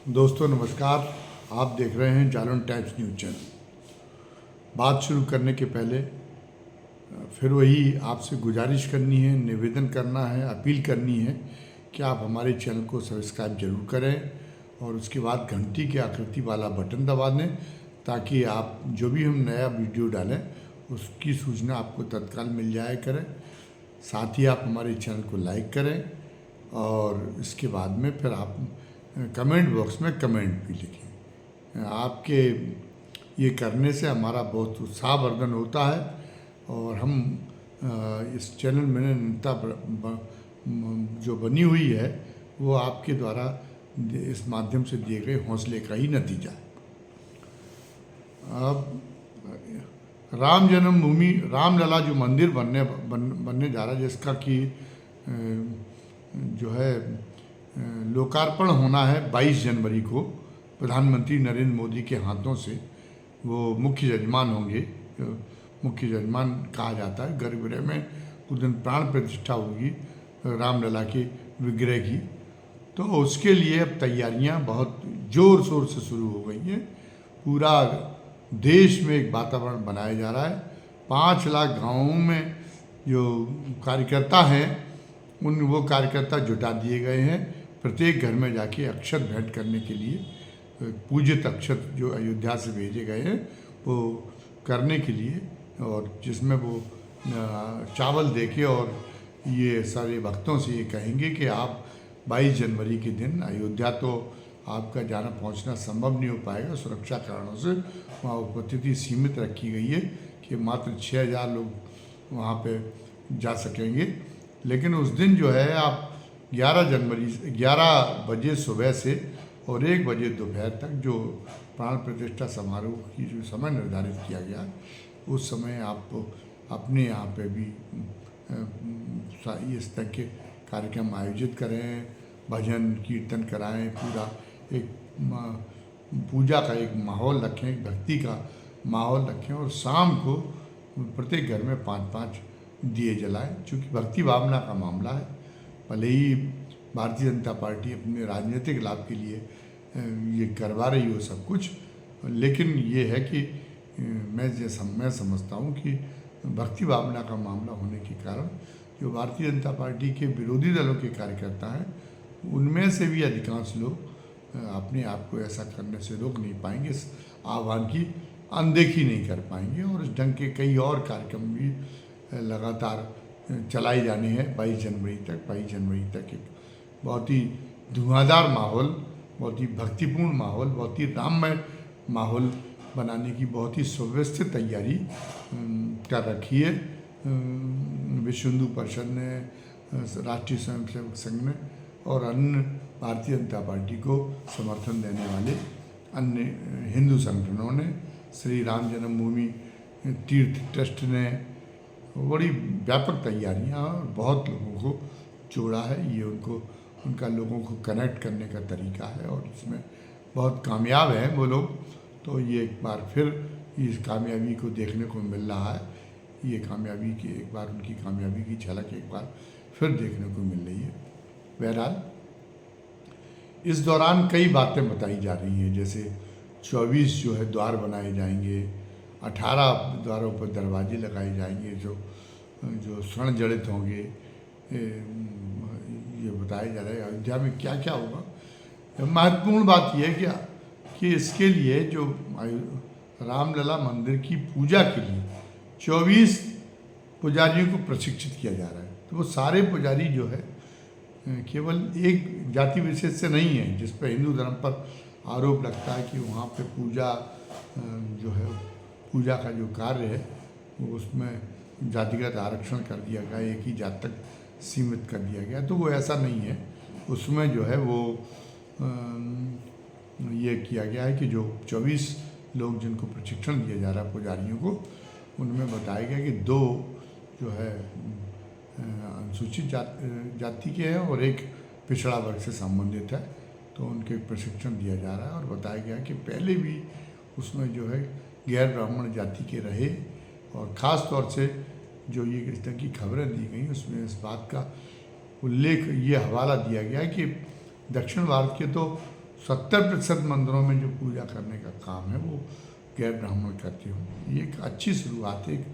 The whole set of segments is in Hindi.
दोस्तों नमस्कार। आप देख रहे हैं जालन टाइम्स न्यूज़ चैनल। बात शुरू करने के पहले फिर वही आपसे गुजारिश करनी है, निवेदन करना है, अपील करनी है कि आप हमारे चैनल को सब्सक्राइब जरूर करें और उसके बाद घंटी की आकृति वाला बटन दबा दें ताकि आप जो भी हम नया वीडियो डालें उसकी सूचना आपको तत्काल मिल जाया करे। साथ ही आप हमारे चैनल को लाइक करें और इसके बाद में फिर आप कमेंट बॉक्स में कमेंट भी लिखें। आपके ये करने से हमारा बहुत उत्साहवर्धन होता है और हम इस चैनल में निरंतरता जो बनी हुई है वो आपके द्वारा इस माध्यम से दिए गए हौसले का ही नतीजा है। अब राम जन्मभूमि रामलला जो मंदिर बनने जा रहा है, जिसका कि जो है लोकार्पण होना है 22 जनवरी को प्रधानमंत्री नरेंद्र मोदी के हाथों से। वो मुख्य यजमान होंगे, मुख्य यजमान कहा जाता है। गर्भगृह में उस दिन प्राण प्रतिष्ठा होगी रामलला के विग्रह की। तो उसके लिए अब तैयारियां बहुत ज़ोर शोर से शुरू हो गई हैं। पूरा देश में एक वातावरण बनाया जा रहा है। 5 लाख गाँवों में जो कार्यकर्ता हैं वो कार्यकर्ता जुटा दिए गए हैं। प्रत्येक घर में जाके अक्षत भेंट करने के लिए पूजित अक्षत जो अयोध्या से भेजे गए हैं वो करने के लिए, और जिसमें वो चावल देके और ये सारे भक्तों से ये कहेंगे कि आप 22 जनवरी के दिन अयोध्या तो आपका जाना पहुंचना संभव नहीं हो पाएगा, सुरक्षा कारणों से वहाँ उपस्थिति सीमित रखी गई है कि मात्र 6000 लोग वहाँ पे जा सकेंगे। लेकिन उस दिन जो है आप 11 बजे सुबह से और 1 बजे दोपहर तक जो प्राण प्रतिष्ठा समारोह की जो समय निर्धारित किया गया उस समय आप अपने यहाँ पे भी इस तरह के कार्यक्रम आयोजित करें, भजन कीर्तन कराएं, पूरा एक पूजा का एक माहौल रखें, एक भक्ति का माहौल रखें और शाम को प्रत्येक घर में 5-5 दिए जलाएं। चूँकि भक्ति भावना का मामला है, भले ही भारतीय जनता पार्टी अपने राजनीतिक लाभ के लिए ये करवा रही हो सब कुछ, लेकिन ये है कि मैं समझता हूँ कि भक्ति भावना का मामला होने के कारण जो भारतीय जनता पार्टी के विरोधी दलों के कार्यकर्ता हैं उनमें से भी अधिकांश लोग अपने आप को ऐसा करने से रोक नहीं पाएंगे, इस आह्वान की अनदेखी नहीं कर पाएंगे और इस ढंग के कई और कार्यक्रम भी लगातार चलाई जानी है 22 जनवरी तक एक बहुत ही धुआंधार माहौल, बहुत ही भक्तिपूर्ण माहौल, बहुत ही राममय माहौल बनाने की बहुत ही सुव्यवस्थित तैयारी कर रखी है विश्व हिंदू परिषद ने, राष्ट्रीय स्वयंसेवक संघ ने और अन्य भारतीय जनता पार्टी को समर्थन देने वाले अन्य हिंदू संगठनों ने, श्री राम जन्मभूमि तीर्थ ट्रस्ट ने बड़ी व्यापक तैयारियां और बहुत लोगों को जोड़ा है। ये उनका लोगों को कनेक्ट करने का तरीका है और इसमें बहुत कामयाब हैं वो लोग। तो ये एक बार फिर इस कामयाबी को देखने को मिल रहा है। ये कामयाबी की एक बार उनकी कामयाबी की झलक एक बार फिर देखने को मिल रही है। बहरहाल इस दौरान कई बातें बताई जा रही हैं, जैसे 24 जो है द्वार बनाए जाएंगे, 18 द्वारों पर दरवाजे लगाए जाएंगे जो स्वर्ण जड़ित होंगे। ये बताया जा रहा है अयोध्या में क्या क्या होगा। महत्वपूर्ण बात यह है कि इसके लिए जो रामलला मंदिर की पूजा के लिए 24 पुजारियों को प्रशिक्षित किया जा रहा है। तो वो सारे पुजारी जो है केवल एक जाति विशेष से नहीं है, जिस पर हिंदू धर्म पर आरोप लगता है कि वहाँ पे पूजा जो है पूजा का जो कार्य है वो उसमें जातिगत आरक्षण कर दिया गया, एक ही जात तक सीमित कर दिया गया। तो वो ऐसा नहीं है। उसमें जो है वो ये किया गया है कि जो 24 लोग जिनको प्रशिक्षण दिया जा रहा है पुजारियों को, उनमें बताया गया कि 2 जो है अनुसूचित जाति के हैं और एक पिछड़ा वर्ग से संबंधित है। तो उनके प्रशिक्षण दिया जा रहा है और बताया गया कि पहले भी उसमें जो है गैर ब्राह्मण जाति के रहे और ख़ास तौर से जो ये इस तरह की खबरें दी गई उसमें इस बात का उल्लेख, ये हवाला दिया गया है कि दक्षिण भारत के तो 70% मंदिरों में जो पूजा करने का काम है वो गैर ब्राह्मण करते हों। ये एक अच्छी शुरुआत है, एक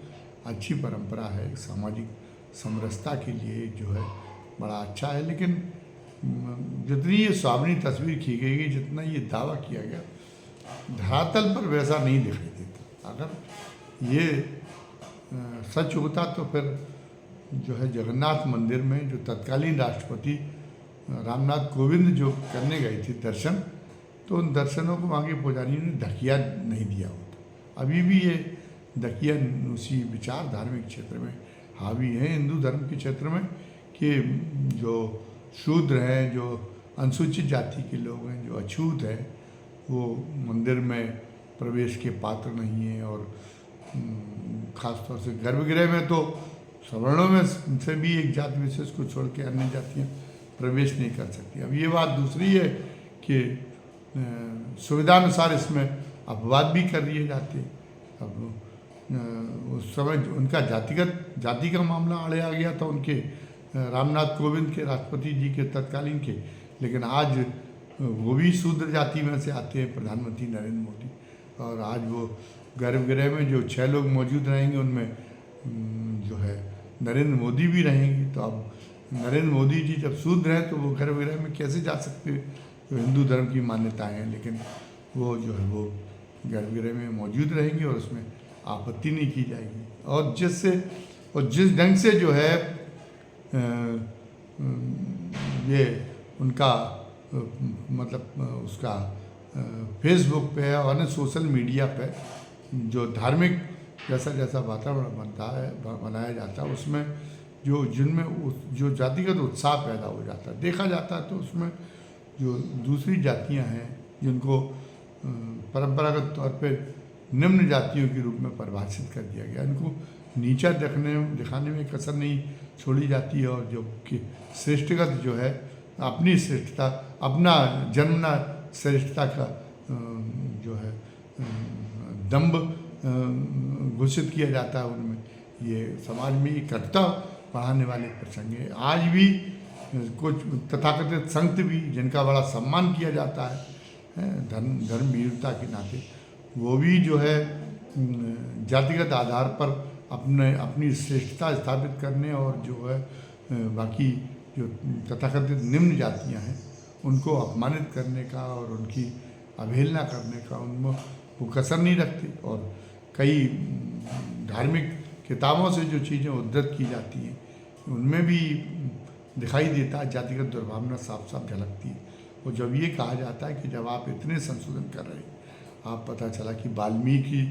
अच्छी परंपरा है, एक सामाजिक समरसता के लिए जो है बड़ा अच्छा है। लेकिन जितनी ये स्वामिनी तस्वीर खी गई है, जितना ये दावा किया गया, धरातल पर वैसा नहीं दिखाई देता। अगर ये सच होता तो फिर जो है जगन्नाथ मंदिर में जो तत्कालीन राष्ट्रपति रामनाथ कोविंद जो करने गए थे दर्शन, तो उन दर्शनों को वहाँ के पुजारियों ने धकिया नहीं दिया होता। अभी भी ये दकियानुसी विचार धार्मिक क्षेत्र में हावी है, हिंदू धर्म के क्षेत्र में, कि जो शूद्र हैं, जो अनुसूचित जाति के लोग हैं, जो अछूत हैं, वो मंदिर में प्रवेश के पात्र नहीं है। और ख़ासतौर से गर्भगृह में तो सवर्णों में से भी एक जाति विशेष को छोड़ के अन्य जातियाँ प्रवेश नहीं कर सकती। अब ये बात दूसरी है कि सुविधानुसार इसमें अपवाद भी कर दिए जाते हैं। अब उस समय उनका जाति का मामला आड़े आ गया था उनके रामनाथ कोविंद के, राष्ट्रपति जी के तत्कालीन के, लेकिन आज वो भी शूद्र जाति में से आते हैं, प्रधानमंत्री नरेंद्र मोदी। और आज वो गर्भगृह में जो 6 लोग मौजूद रहेंगे उनमें जो है नरेंद्र मोदी भी रहेंगे। तो अब नरेंद्र मोदी जी जब शूद्र हैं तो वो गर्भगृह में कैसे जा सकते हैं, जो हिंदू धर्म की मान्यताएं हैं, लेकिन वो जो है वो गर्भगृह में मौजूद रहेंगे और उसमें आपत्ति नहीं की जाएगी। और जिस ढंग से जो है ये उनका मतलब उसका फेसबुक पे और अन्य सोशल मीडिया पे जो धार्मिक जैसा वातावरण बनता है, बनाया जाता है, उसमें जिनमें जो जातिगत उत्साह पैदा हो जाता है देखा जाता है, तो उसमें जो दूसरी जातियां हैं जिनको परंपरागत तौर पे निम्न जातियों के रूप में परिभाषित कर दिया गया, इनको नीचा दिखाने में कसर नहीं छोड़ी जाती है। और जो कि श्रेष्ठगत जो है अपनी श्रेष्ठता, अपना जन्मना श्रेष्ठता का जो है दंभ घोषित किया जाता है उनमें, ये समाज में कटुता बढ़ाने वाले प्रसंग है। आज भी कुछ तथाकथित संत भी जिनका बड़ा सम्मान किया जाता है धर्म वीरता के नाते, वो भी जो है जातिगत आधार पर अपनी श्रेष्ठता स्थापित करने और जो है बाकी जो तथाकथित निम्न जातियां हैं उनको अपमानित करने का और उनकी अवहेलना करने का उनमें वो कसर नहीं रखते। और कई धार्मिक किताबों से जो चीज़ें उद्धृत की जाती हैं उनमें भी दिखाई देता है, जातिगत दुर्भावना साफ साफ झलकती है। और जब ये कहा जाता है कि जब आप इतने संशोधन कर रहे हैं, आप पता चला कि वाल्मीकि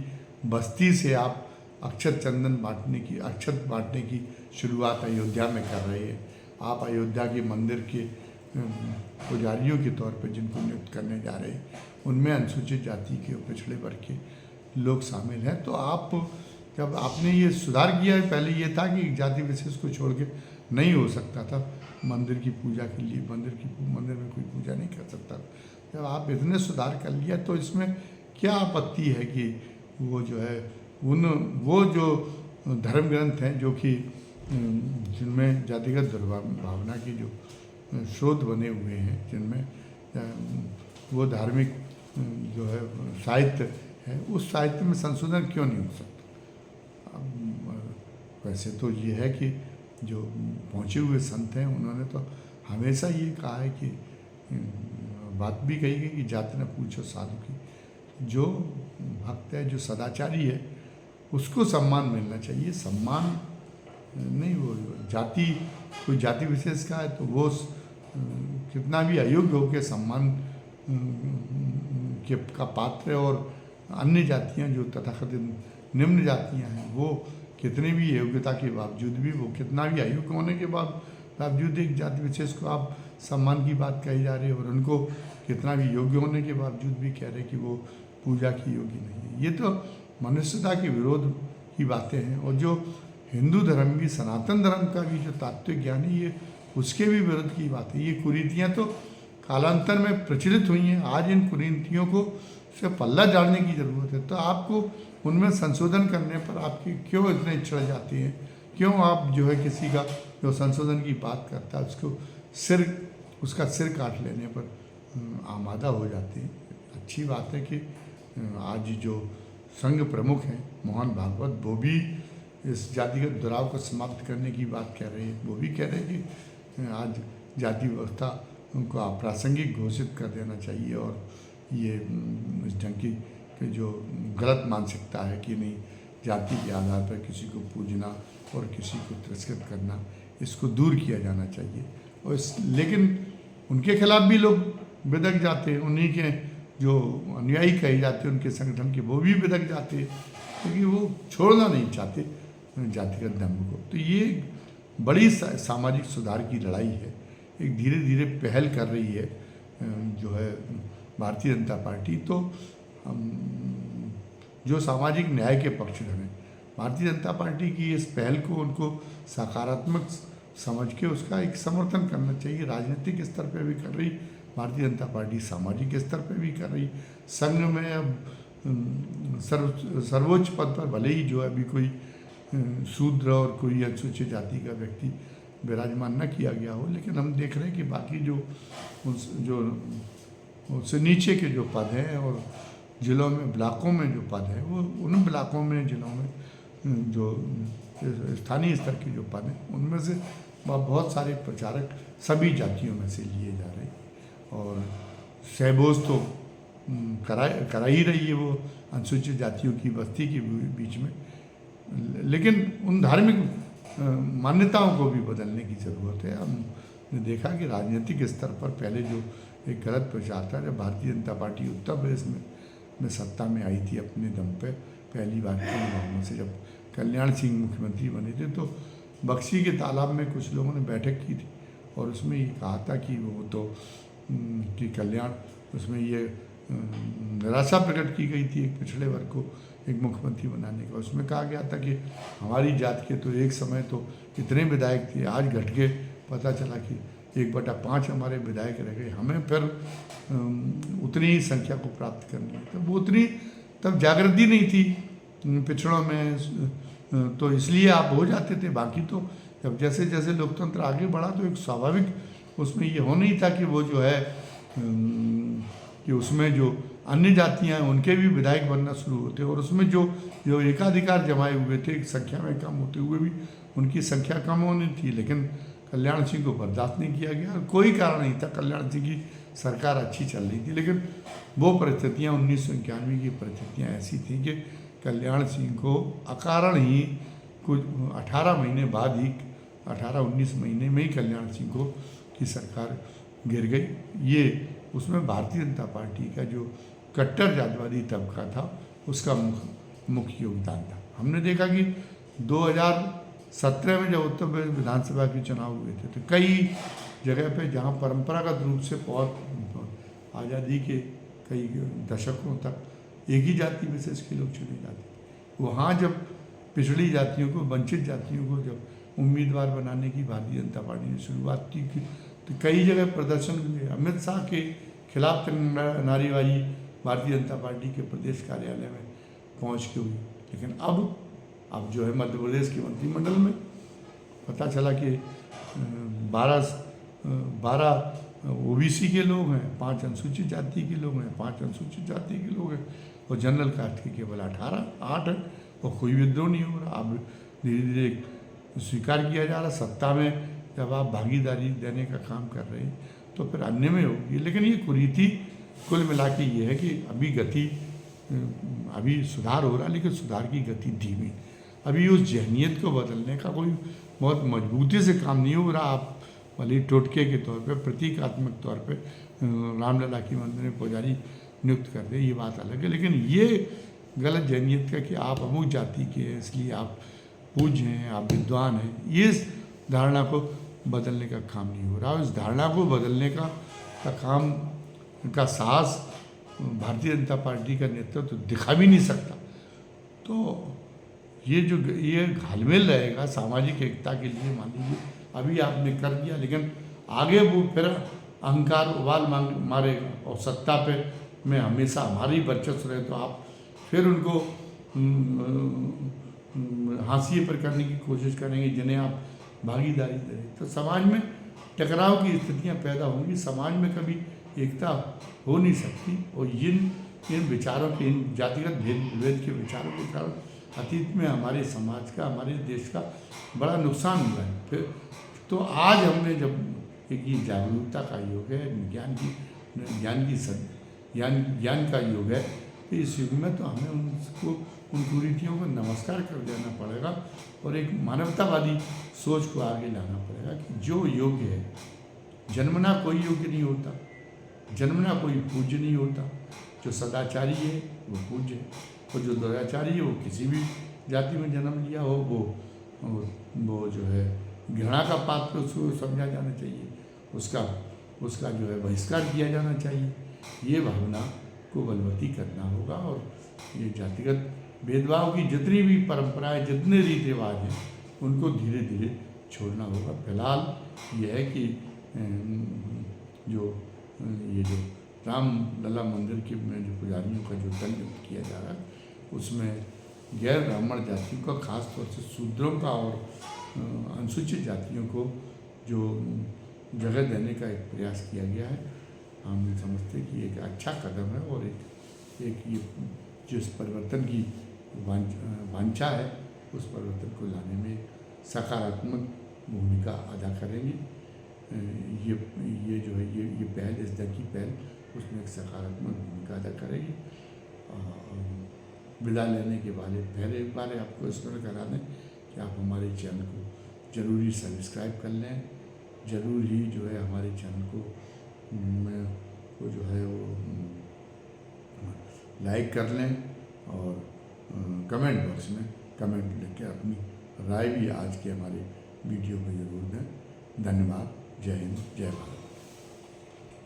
बस्ती से आप अक्षत बांटने की शुरुआत अयोध्या में कर रहे हैं। आप अयोध्या के मंदिर के पुजारियों के तौर पर जिनको नियुक्त करने जा रहे हैं उनमें अनुसूचित जाति के पिछड़े वर्ग के लोग शामिल हैं। तो आप जब आपने ये सुधार किया है, पहले ये था कि जाति विशेष को छोड़ के नहीं हो सकता था मंदिर की पूजा के लिए, मंदिर में कोई पूजा नहीं कर सकता। जब आप इतने सुधार कर लिया तो इसमें क्या आपत्ति है कि वो जो है वो जो धर्म ग्रंथ हैं जो कि जिनमें जातिगत दुर्भावना की जो स्रोत बने हुए हैं, जिनमें वो धार्मिक जो है साहित्य है, उस साहित्य में संशोधन क्यों नहीं हो सकता। वैसे तो ये है कि जो पहुँचे हुए संत हैं उन्होंने तो हमेशा ये कहा है कि बात भी कही गई कि जाति न पूछो साधु की, जो भक्त है, जो सदाचारी है, उसको सम्मान मिलना चाहिए। सम्मान नहीं, वो कोई जाति विशेष का है तो वो कितना भी अयोग्य हो के सम्मान का पात्र है, और अन्य जातियां जो तथाकथित निम्न जातियां हैं वो कितने भी योग्यता के बावजूद भी, वो कितना भी अयोग्य होने के बावजूद एक जाति विशेष को आप सम्मान की बात कही जा रही है, और उनको कितना भी योग्य होने के बावजूद भी कह रहे कि वो पूजा की योग्य नहीं है। ये तो मनुष्यता के विरोध की बातें हैं। और जो हिंदू धर्म की, सनातन धर्म का भी जो तात्विक ज्ञान है, ये उसके भी विरोध की बात है। ये कुरीतियाँ तो कालांतर में प्रचलित हुई हैं। आज इन कुरीतियों को से पल्ला झाड़ने की ज़रूरत है। तो आपको उनमें संशोधन करने पर आपकी क्यों इतने चढ़ जाती हैं? क्यों आप जो है किसी का जो संशोधन की बात करता है उसका सिर काट लेने पर आमादा हो जाते हैं। अच्छी बात है कि आज जो संघ प्रमुख हैं मोहन भागवत, वो भी इस जातिगत दुराव को समाप्त करने की बात कह रहे हैं। वो भी कह रहे हैं कि आज जाति व्यवस्था उनको अप्रासंगिक घोषित कर देना चाहिए, और ये इस ढंग की जो गलत मानसिकता है कि नहीं, जाति के आधार पर किसी को पूजना और किसी को तिरस्कृत करना, इसको दूर किया जाना चाहिए। और लेकिन उनके खिलाफ भी लोग बिदक जाते हैं, उन्हीं के जो अनुयायी कहे जाते हैं उनके संगठन के, वो भी बिदक जाते हैं, क्योंकि वो छोड़ना नहीं चाहते जातिगत दंभ को। तो ये बड़ी सामाजिक सुधार की लड़ाई है, एक धीरे धीरे पहल कर रही है जो है भारतीय जनता पार्टी। तो जो सामाजिक न्याय के पक्षधर हैं, भारतीय जनता पार्टी की इस पहल को उनको सकारात्मक समझ के उसका एक समर्थन करना चाहिए। राजनीतिक स्तर पर भी कर रही भारतीय जनता पार्टी, सामाजिक स्तर पर भी कर रही। संघ में अब सर्वोच्च पद पर भले ही जो है अभी कोई शूद्र और कोई अनुसूचित जाति का व्यक्ति विराजमान न किया गया हो, लेकिन हम देख रहे हैं कि बाकी जो उससे नीचे के जो पद हैं और जिलों में, ब्लॉकों में जो पद हैं, वो उन ब्लॉकों में, जिलों में जो स्थानीय स्तर के जो पद हैं, उनमें से बहुत सारे प्रचारक सभी जातियों में से लिए जा रहे हैं। और सहबोज तो करा ही रही है वो अनुसूचित जातियों की बस्ती के बीच में, लेकिन उन धार्मिक मान्यताओं को भी बदलने की ज़रूरत है। हमने देखा कि राजनीतिक स्तर पर पहले जो एक गलत प्रचार था, जब भारतीय जनता पार्टी उत्तर प्रदेश में सत्ता में आई थी अपने दम पे पहली बार के चुनाव से, जब कल्याण सिंह मुख्यमंत्री बने थे, तो बक्सी के तालाब में कुछ लोगों ने बैठक की थी और उसमें ये कहा था कि वो तो कि कल्याण, उसमें ये निराशा प्रकट की गई थी एक पिछड़े वर्ग को एक मुख्यमंत्री बनाने का। उसमें कहा गया था कि हमारी जात के तो एक समय तो इतने विधायक थे, आज घट के पता चला कि 1/5 हमारे विधायक रह गए, हमें फिर उतनी ही संख्या को प्राप्त करनी है। तो वो उतनी तब जागृति नहीं थी पिछड़ों में, तो इसलिए आप हो जाते थे। बाकी तो जब जैसे जैसे लोकतंत्र आगे बढ़ा तो एक स्वाभाविक उसमें ये हो नहीं था कि वो जो है कि उसमें जो अन्य जातियां हैं उनके भी विधायक बनना शुरू होते, और उसमें जो एकाधिकार जमाए हुए थे संख्या में कम होते हुए भी उनकी संख्या कम होनी थी, लेकिन कल्याण सिंह को बर्दाश्त नहीं किया गया। कोई कारण नहीं था, कल्याण सिंह की सरकार अच्छी चल रही थी, लेकिन वो परिस्थितियाँ 1991 की परिस्थितियाँ ऐसी थी कि कल्याण सिंह को अकारण ही कुछ 18 महीने बाद ही 18-19 महीने में ही कल्याण सिंह को की सरकार गिर गई। ये उसमें भारतीय जनता पार्टी का जो कट्टर जातिवादी तबका था उसका मुख्य योगदान था। हमने देखा कि 2017 में जब उत्तर प्रदेश विधानसभा के चुनाव हुए थे तो कई जगह पे जहाँ परंपरागत रूप से बहुत आज़ादी के कई दशकों तक एक ही जाति विशेष के लोग चुने जाते, वहाँ जब पिछड़ी जातियों को, वंचित जातियों को जब उम्मीदवार बनाने की भारतीय जनता पार्टी ने शुरुआत की तो कई जगह प्रदर्शन हुए। अमित शाह के खिलाफ नारेबाजी भारतीय जनता पार्टी के प्रदेश कार्यालय में पहुंच के हुई, लेकिन अब जो है मध्य प्रदेश के मंत्रिमंडल में पता चला कि 12 ओबीसी के लोग हैं, 5 अनुसूचित जाति के लोग हैं, 5 अनुसूचित जाति के लोग हैं, और जनरल कास्ट के केवल 8 है, और कोई विद्रोह नहीं हो रहा। अब धीरे धीरे स्वीकार किया जा रहा, सत्ता में जब आप भागीदारी देने का काम कर रहे हैं तो फिर अन्य में होगी। लेकिन ये कुरीति कुल मिला के ये है कि अभी सुधार हो रहा, लेकिन सुधार की गति धीमी। अभी उस जहनीत को बदलने का कोई बहुत मजबूती से काम नहीं हो रहा। आप भले टोटके के तौर पे, प्रतीकात्मक तौर पे रामलला की मंदिर में पुजारी नियुक्त कर दे, ये बात अलग है, लेकिन ये गलत जहनीत का कि आप अमुक जाति के हैं इसलिए आप पूज्य हैं, आप विद्वान हैं, ये धारणा को बदलने का काम नहीं हो रहा। इस धारणा को बदलने का काम का साहस भारतीय जनता पार्टी का नेतृत्व दिखा भी नहीं सकता। तो ये घालमेल रहेगा सामाजिक एकता के लिए। मान लीजिए अभी आपने कर दिया, लेकिन आगे वो फिर अहंकार उबाल मारेगा और सत्ता पे में हमेशा हमारी वर्चस्व रहे तो आप फिर उनको हाशिए पर करने की कोशिश करेंगे जिन्हें आप भागीदारी दें, तो समाज में टकराव की स्थितियां पैदा होंगी। समाज में कभी एकता हो नहीं सकती। और इन विचारों के, इन जातिगत भेद के विचारों के कारण अतीत में हमारे समाज का, हमारे देश का बड़ा नुकसान हुआ है। फिर तो आज हमने जब एक ये जागरूकता का युग है, ज्ञान का युग है, तो इस युग में तो हमें उन कुरीतियों को नमस्कार कर देना पड़ेगा और एक मानवतावादी सोच को आगे लाना पड़ेगा कि जो योग्य है, जन्मना कोई योग्य नहीं होता, जन्मना कोई पूज्य नहीं होता। जो सदाचारी है वो पूज्य है, और जो दुराचारी है वो किसी भी जाति में जन्म लिया हो वो जो है घृणा का पात्र उसको समझा जाना चाहिए, उसका जो है बहिष्कार किया जाना चाहिए। ये भावना को बलवती करना होगा और ये जातिगत भेदभाव की जितनी भी परंपराएं, जितने रीति रिवाज हैं, उनको धीरे धीरे छोड़ना होगा। फिलहाल ये है कि जो रामलला मंदिर के में जो पुजारियों का जो दंड किया जा रहा है, उसमें गैर ब्राह्मण जातियों का, खास तौर से शूद्रों का और अनुसूचित जातियों को जो जगह देने का एक प्रयास किया गया है, हम समझते कि एक अच्छा कदम है और एक ये जिस परिवर्तन की वांछा है, उस परिवर्तन को लाने में सकारात्मक भूमिका अदा करेंगी। ये जो है ये पहल, इस दर की पहल, उसमें एक सकारात्मक भूमिका अदा करेगी। विदा लेने के पहले एक बार आपको स्मरण करा दें कि आप हमारे चैनल को ज़रूरी सब्सक्राइब कर लें, ज़रूर ही जो है हमारे चैनल को जो है वो लाइक कर लें और कमेंट बॉक्स में कमेंट लिख के अपनी राय भी आज के हमारे वीडियो में ज़रूर दें। धन्यवाद। जय हिंद, जय भारत।